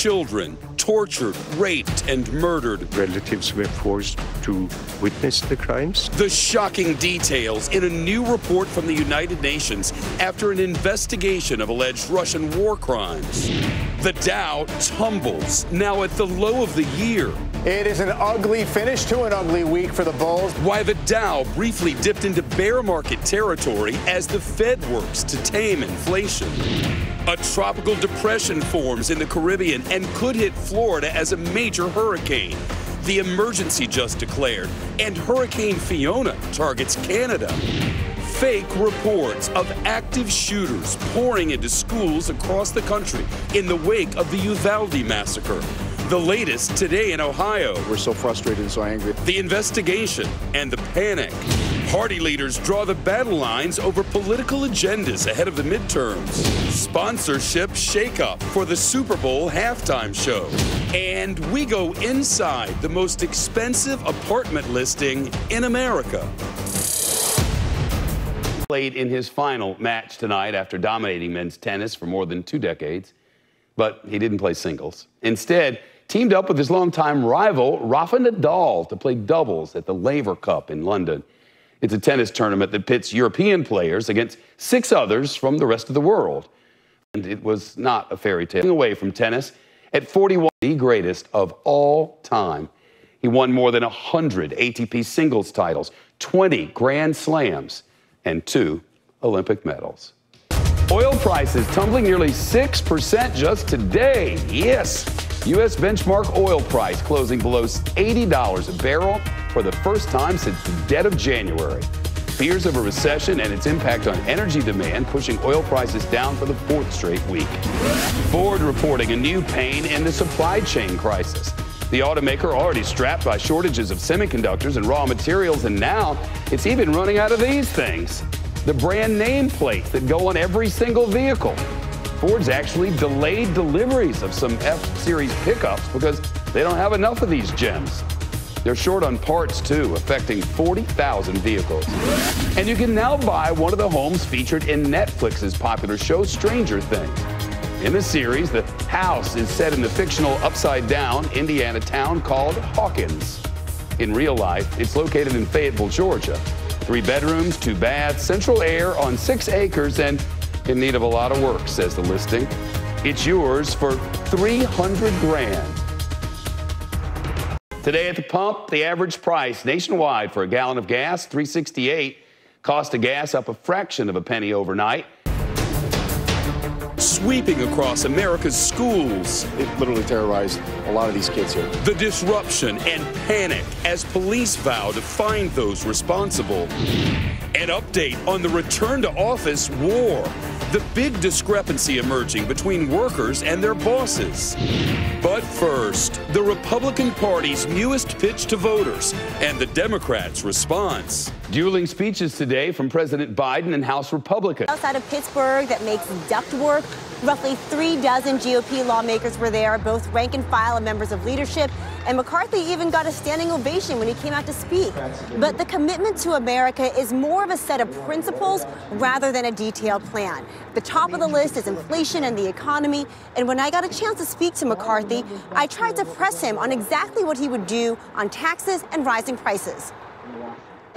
children tortured, raped, and murdered. Relatives were forced to witness the crimes. The shocking details in a new report from the United Nations after an investigation of alleged Russian war crimes. The Dow tumbles, now at the low of the year. It is an ugly finish to an ugly week for the bulls. Why the Dow briefly dipped into bear market territory as the Fed works to tame inflation. A tropical depression forms in the Caribbean and could hit Florida as a major hurricane. The emergency just declared, and Hurricane Fiona targets Canada. Fake reports of active shooters pouring into schools across the country in the wake of the Uvalde massacre. The latest today in Ohio. We're so frustrated and so angry. The investigation and the panic. Party leaders draw the battle lines over political agendas ahead of the midterms. Sponsorship shakeup for the Super Bowl halftime show. And we go inside the most expensive apartment listing in America. Played in his final match tonight after dominating men's tennis for more than 2 decades. But he didn't play singles. Instead, teamed up with his longtime rival, Rafa Nadal, to play doubles at the Laver Cup in London. It's a tennis tournament that pits European players against 6 others from the rest of the world. And it was not a fairy tale. Away from tennis, at 41, the greatest of all time. He won more than 100 ATP singles titles, 20 Grand Slams, and 2 Olympic medals. Oil prices tumbling nearly 6% just today. Yes, U.S. benchmark oil price closing below $80 a barrel for the first time since the dead of January. Fears of a recession and its impact on energy demand pushing oil prices down for the 4th straight week. Ford reporting a new pain in the supply chain crisis. The automaker already strapped by shortages of semiconductors and raw materials, and now it's even running out of these things. The brand name plates that go on every single vehicle. Ford's actually delayed deliveries of some F-Series pickups because they don't have enough of these gems. They're short on parts, too, affecting 40,000 vehicles. And you can now buy one of the homes featured in Netflix's popular show, Stranger Things. In the series, the house is set in the fictional upside-down Indiana town called Hawkins. In real life, it's located in Fayetteville, Georgia. 3 bedrooms, 2 baths, central air on 6 acres, and in need of a lot of work, says the listing. It's yours for $300 grand. Today at the pump, the average price nationwide for a gallon of gas, $3.68. Cost of gas up a fraction of a penny overnight. Sweeping across America's schools. It literally terrorized a lot of these kids here. The disruption and panic as police vow to find those responsible. An update on the return to office war. The big discrepancy emerging between workers and their bosses. But first, the Republican Party's newest pitch to voters and the Democrats' response. Dueling speeches today from President Biden and House Republicans. Outside of Pittsburgh that makes ductwork, roughly 3 dozen GOP lawmakers were there, both rank and file and members of leadership. And McCarthy even got a standing ovation when he came out to speak. But the commitment to America is more of a set of principles rather than a detailed plan. The top of the list is inflation and the economy. And when I got a chance to speak to McCarthy, I tried to press him on exactly what he would do on taxes and rising prices.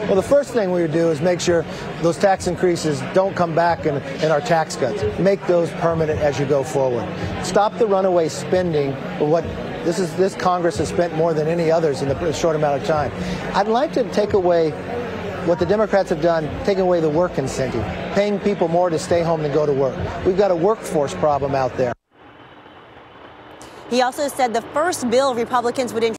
Well, the first thing we would do is make sure those tax increases don't come back in our tax cuts. Make those permanent as you go forward. Stop the runaway spending of what this Congress has spent more than any others in a short amount of time. I'd like to take away what the Democrats have done, taking away the work incentive, paying people more to stay home than go to work. We've got a workforce problem out there. He also said the first bill Republicans would introduce